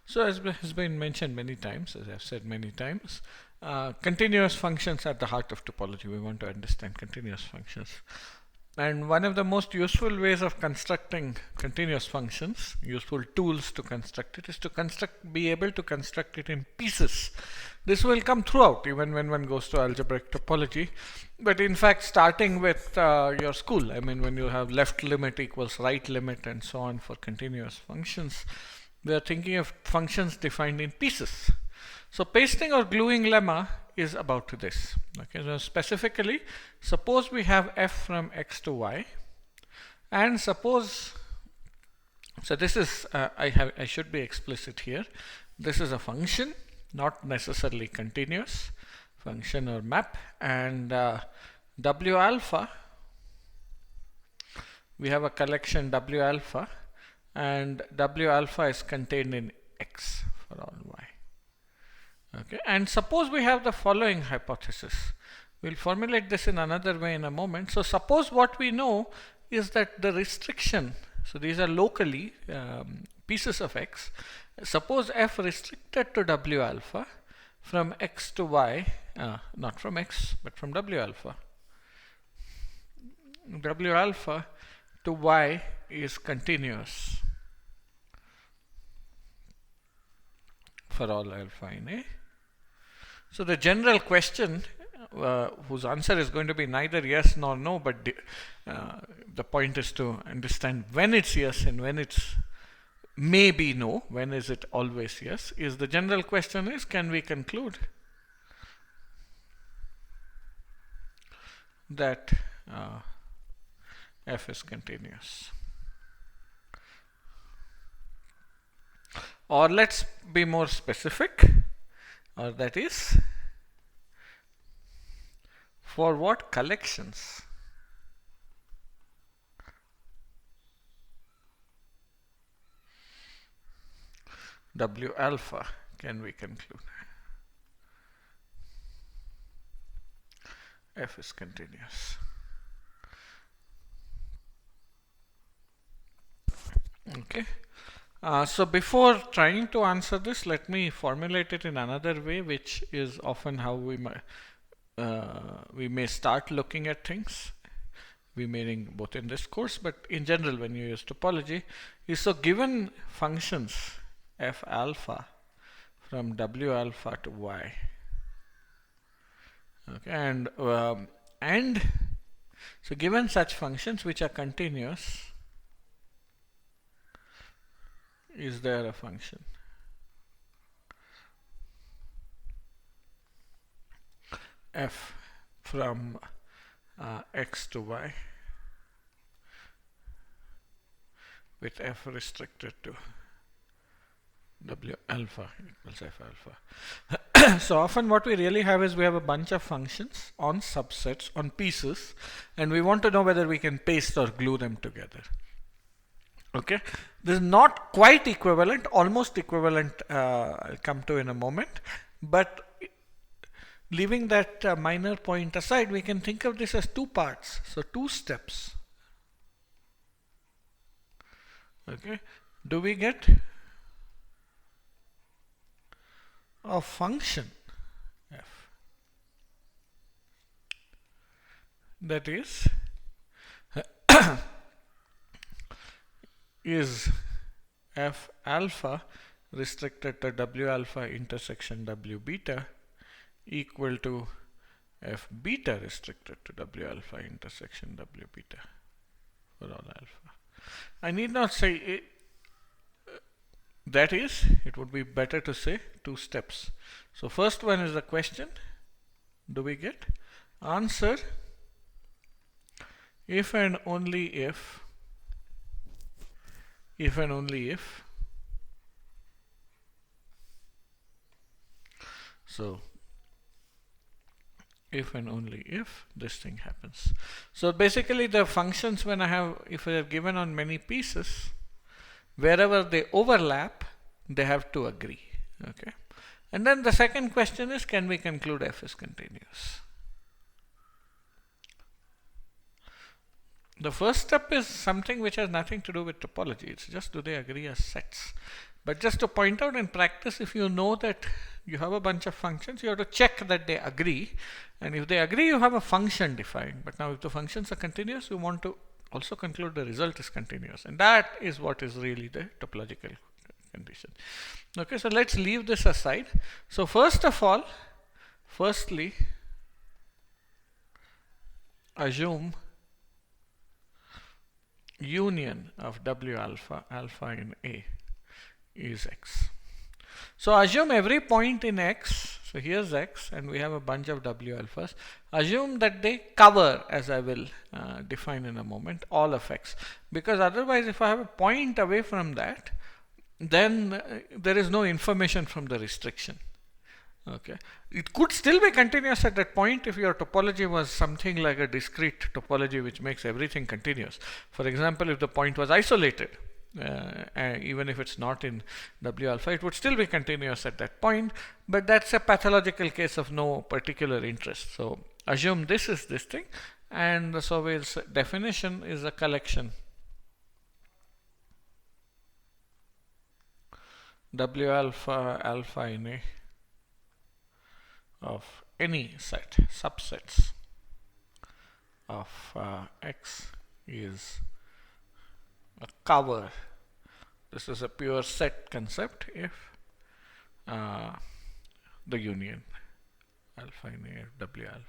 So as has been mentioned many times, as I've said many times, continuous functions are at the heart of topology. We want to understand continuous functions. And one of the most useful ways of constructing continuous functions, useful tools to construct it, is to be able to construct it in pieces. This will come throughout, even when one goes to algebraic topology. But in fact, starting with your school, I mean, when you have left limit equals right limit and so on for continuous functions, we are thinking of functions defined in pieces. So pasting or gluing lemma is about this. Okay, so specifically, suppose we have f from x to y, and suppose, so this is I should be explicit here. This is a function, not necessarily continuous function or map, and w alpha. We have a collection w alpha, and w alpha is contained in x for all y. Okay, and suppose we have the following hypothesis. We'll formulate this in another way in a moment. So suppose what we know is that the restriction, so these are locally pieces of x. Suppose f restricted to w alpha from x to y, not from x, but from w alpha. W alpha to y is continuous for all alpha in A. So the general question, whose answer is going to be neither yes nor no, but the point is to understand when it's yes and when it's maybe no, when is it always yes, is the general question is, can we conclude that f is continuous? Or let's be more specific, or that is, for what collections w alpha can we conclude f is continuous? Okay. So before trying to answer this, let me formulate it in another way, which is often how we may start looking at things. We meaning both in this course, but in general when you use topology, is so given functions f alpha from w alpha to y. Okay, and so given such functions which are continuous, is there a function f from x to y with f restricted to w alpha equals f alpha? So often what we really have is we have a bunch of functions on subsets, on pieces, and we want to know whether we can paste or glue them together. Okay, this is not quite equivalent, almost equivalent, I'll come to in a moment, but leaving that minor point aside, we can think of this as two parts, so two steps. Okay, do we get a function f that is f alpha restricted to w alpha intersection w beta equal to f beta restricted to w alpha intersection w beta for all alpha? I need not say it, that is, it would be better to say two steps. So first one is the question, do we get? Answer, if and only if so if and only if this thing happens. So basically the functions, when if I have given on many pieces, wherever they overlap, they have to agree. Okay, and then the second question is, can we conclude f is continuous? The first step is something which has nothing to do with topology. It's just, do they agree as sets? But just to point out, in practice, if you know that you have a bunch of functions, you have to check that they agree. And if they agree, you have a function defined. But now if the functions are continuous, you want to also conclude the result is continuous. And that is what is really the topological condition. Okay, so let's leave this aside. So first of all, firstly, assume union of W alpha, alpha in A is X. So assume every point in X, so here's X and we have a bunch of W alphas. Assume that they cover, as I will define in a moment, all of X. Because otherwise if I have a point away from that, then there is no information from the restriction. Okay, it could still be continuous at that point if your topology was something like a discrete topology which makes everything continuous. For example, if the point was isolated, even if it's not in W alpha, it would still be continuous at that point, but that's a pathological case of no particular interest. So assume this is this thing, and the Sauvel's definition is a collection W alpha, alpha in A of any set, subsets of X is a cover. This is a pure set concept if the union alpha in A of W alpha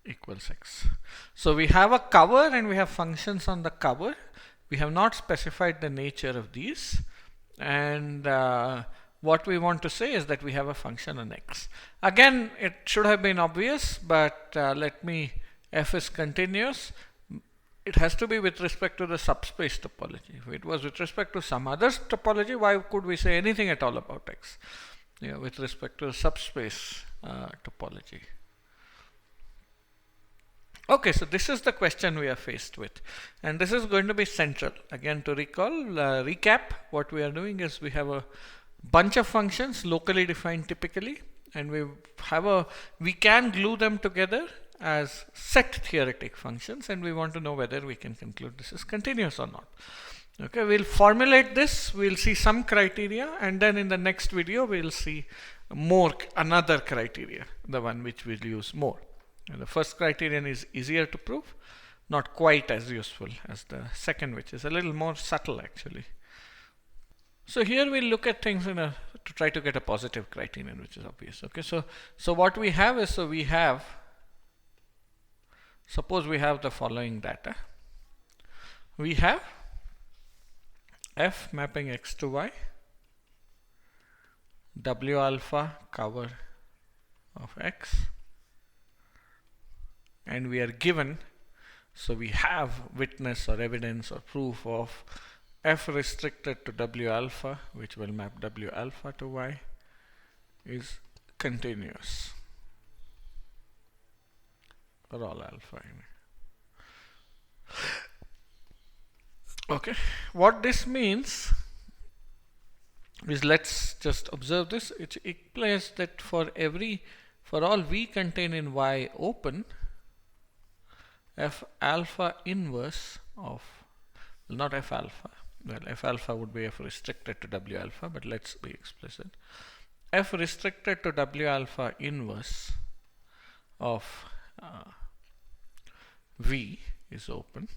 equals X. So we have a cover and we have functions on the cover. We have not specified the nature of these, and what we want to say is that we have a function on X. Again, it should have been obvious, but let me, F is continuous. It has to be with respect to the subspace topology. If it was with respect to some other topology, why could we say anything at all about X? Yeah, with respect to the subspace topology. Okay, so this is the question we are faced with, and this is going to be central. Again, to recap, what we are doing is we have a bunch of functions locally defined typically, and we can glue them together as set theoretic functions, and we want to know whether we can conclude this is continuous or not. Okay, we'll formulate this, we'll see some criteria, and then in the next video we'll see another criteria, the one which we'll use more. And the first criterion is easier to prove, not quite as useful as the second, which is a little more subtle actually. So here we'll look at things to try to get a positive criterion, which is obvious. Okay, so what we have is, suppose we have the following data. We have F mapping X to Y, W alpha cover of X, and we are given, so we have witness or evidence or proof of F restricted to W alpha, which will map W alpha to Y, is continuous for all alpha in A. Okay, what this means is, let's just observe this. It implies that for all V contained in Y open, F alpha inverse of, well, not F alpha, well, F alpha would be F restricted to W alpha, but let's be explicit. F restricted to W alpha inverse of V is open.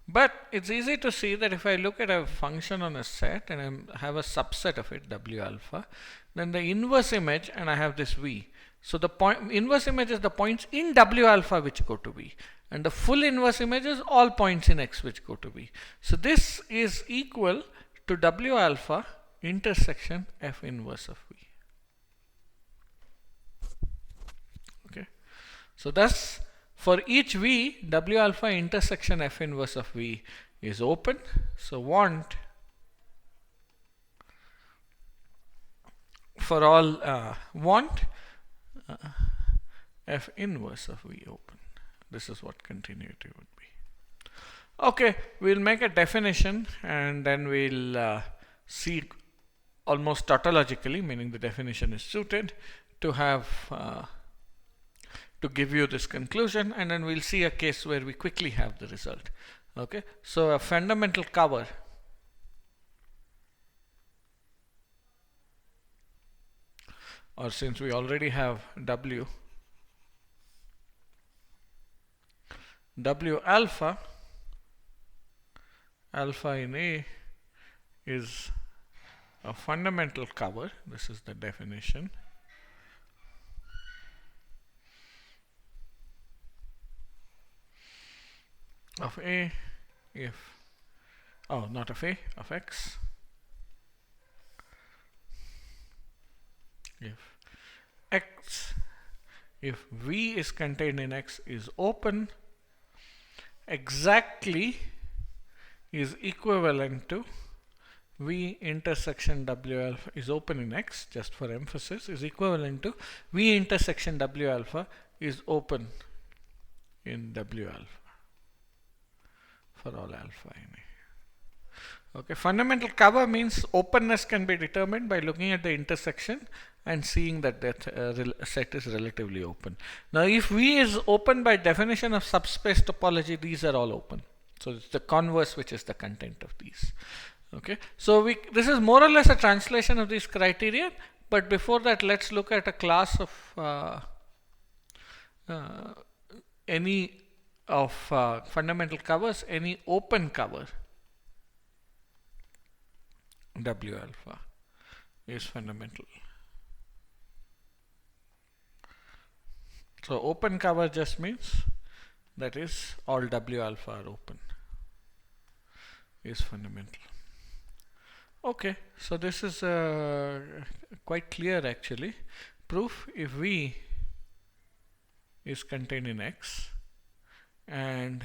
But it's easy to see that if I look at a function on a set and I have a subset of it, W alpha, then the inverse image, and I have this V. So the inverse image is the points in W alpha which go to V, and the full inverse image is all points in X which go to V. So this is equal to W alpha intersection F inverse of V. Okay, so thus for each V, W alpha intersection F inverse of V is open. So for all F inverse of V open. This is what continuity would be. Okay, we'll make a definition and then we'll see almost tautologically, meaning the definition is suited to have to give you this conclusion, and then we'll see a case where we quickly have the result. Okay, so a fundamental cover or since we already have W alpha, alpha in A is a fundamental cover. This is the definition of A if, oh, not of A, of X, if X, if V is contained in X is open, exactly is equivalent to V intersection W alpha is open in X, just for emphasis, is equivalent to V intersection W alpha is open in W alpha for all alpha in A. Okay, fundamental cover means openness can be determined by looking at the intersection and seeing that that set is relatively open. Now, if V is open by definition of subspace topology, these are all open. So it's the converse which is the content of these. Okay, so this is more or less a translation of these criteria, but before that, let's look at a class of any of fundamental covers, any open cover W alpha is fundamental. So open cover just means that is all W alpha are open, is fundamental. Okay, so this is quite clear actually. Proof if V is contained in X and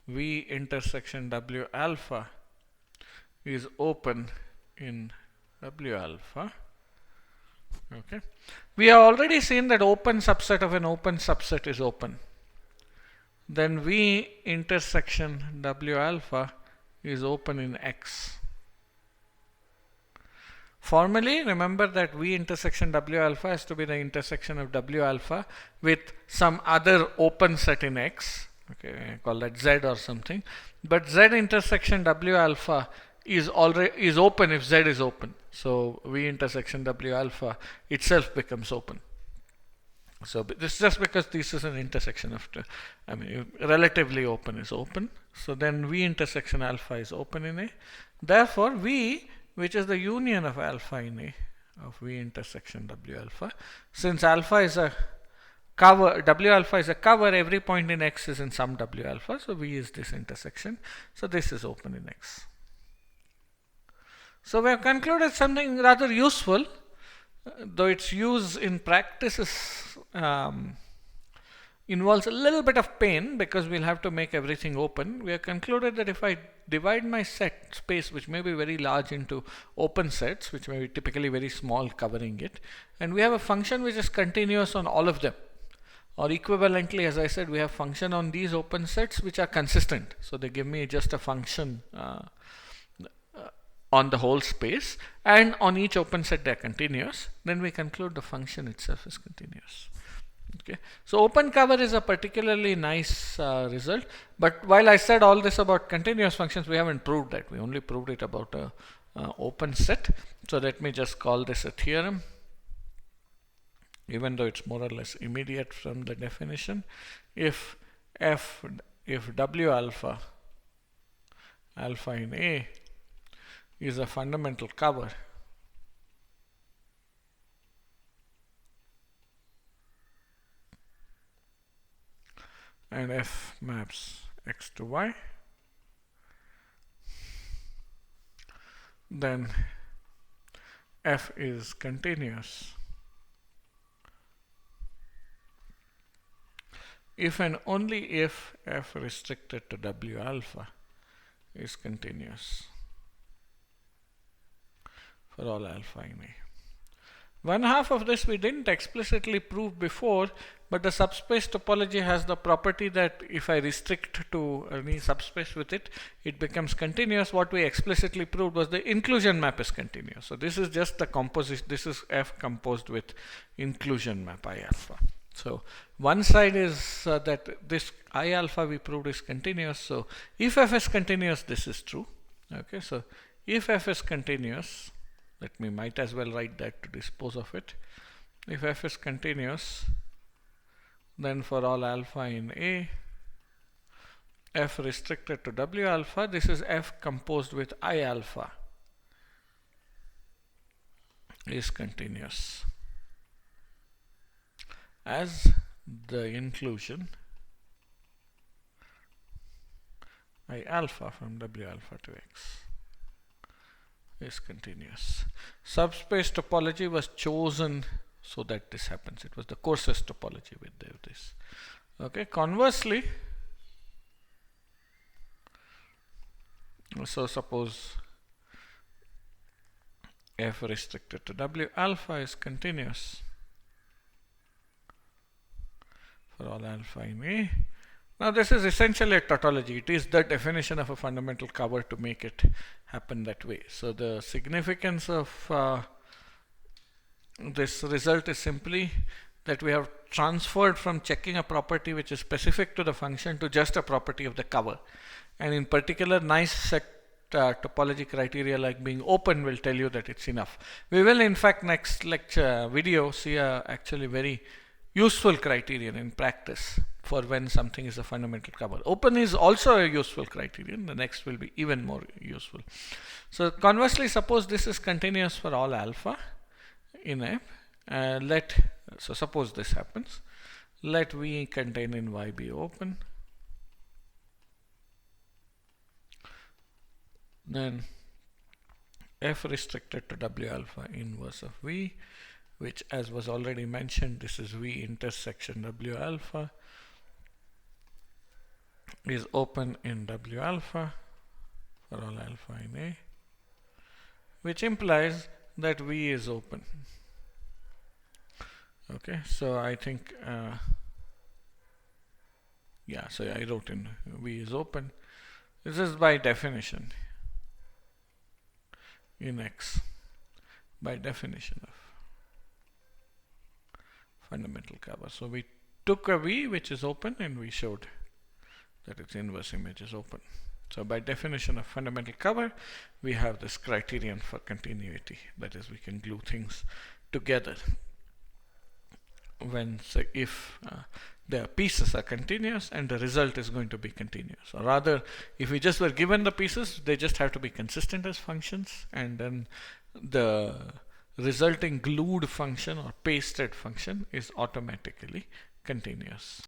V intersection W alpha is open in W alpha. Okay, we have already seen that open subset of an open subset is open. Then V intersection W alpha is open in X. Formally, remember that V intersection W alpha has to be the intersection of W alpha with some other open set in X. Okay, call that Z or something. But Z intersection W alpha is open if Z is open. So V intersection W alpha itself becomes open. So this is just because this is an intersection of, relatively open is open. So then V intersection alpha is open in A. Therefore, V, which is the union of alpha in A, of V intersection W alpha, since alpha is a cover, W alpha is a cover, every point in X is in some W alpha. So V is this intersection. So this is open in X. So we have concluded something rather useful, though its use in practice is, involves a little bit of pain because we'll have to make everything open. We have concluded that if I divide my set space, which may be very large, into open sets, which may be typically very small covering it, and we have a function which is continuous on all of them, or equivalently, as I said, we have function on these open sets which are consistent. So they give me just a function on the whole space, and on each open set they are continuous. Then we conclude the function itself is continuous. Okay, so open cover is a particularly nice result, but while I said all this about continuous functions, we haven't proved that. We only proved it about a open set. So let me just call this a theorem, even though it's more or less immediate from the definition. If W alpha in A is a fundamental cover and F maps X to Y, then F is continuous if and only if F restricted to W alpha is continuous for all alpha in A. One half of this we didn't explicitly prove before, but the subspace topology has the property that if I restrict to any subspace with it, it becomes continuous. What we explicitly proved was the inclusion map is continuous. So this is just the composition. This is F composed with inclusion map I alpha. So one side is that this I alpha we proved is continuous. So if f is continuous, this is true. Okay, so if f is continuous, let me might as well write that to dispose of it. If f is continuous, then for all alpha in A, f restricted to W alpha, this is f composed with I alpha is continuous, as the inclusion I alpha from W alpha to X is continuous. Subspace topology was chosen so that this happens. It was the coarsest topology with this. Okay, conversely, so suppose f restricted to W alpha is continuous for all alpha in A. Now this is essentially a tautology. It is the definition of a fundamental cover to make it happen that way. So the significance of this result is simply that we have transferred from checking a property which is specific to the function to just a property of the cover. And in particular, nice set topology criteria like being open will tell you that it's enough. We will in fact next lecture video see a actually very useful criterion in practice for when something is a fundamental cover. Open is also a useful criterion. The next will be even more useful. So conversely, suppose this is continuous for all alpha in A. So suppose this happens. Let V contain in Y be open. Then f restricted to W alpha inverse of V, which as was already mentioned, this is V intersection W alpha, is open in W alpha for all alpha in A, which implies that V is open. Okay, so I think, so I wrote in V is open. This is by definition in X, by definition of fundamental cover. So we took a V which is open and we showed that its inverse image is open. So by definition of fundamental cover, we have this criterion for continuity. That is, we can glue things together when, say, if the pieces are continuous and the result is going to be continuous. Or rather, if we just were given the pieces, they just have to be consistent as functions, and then the resulting glued function or pasted function is automatically continuous.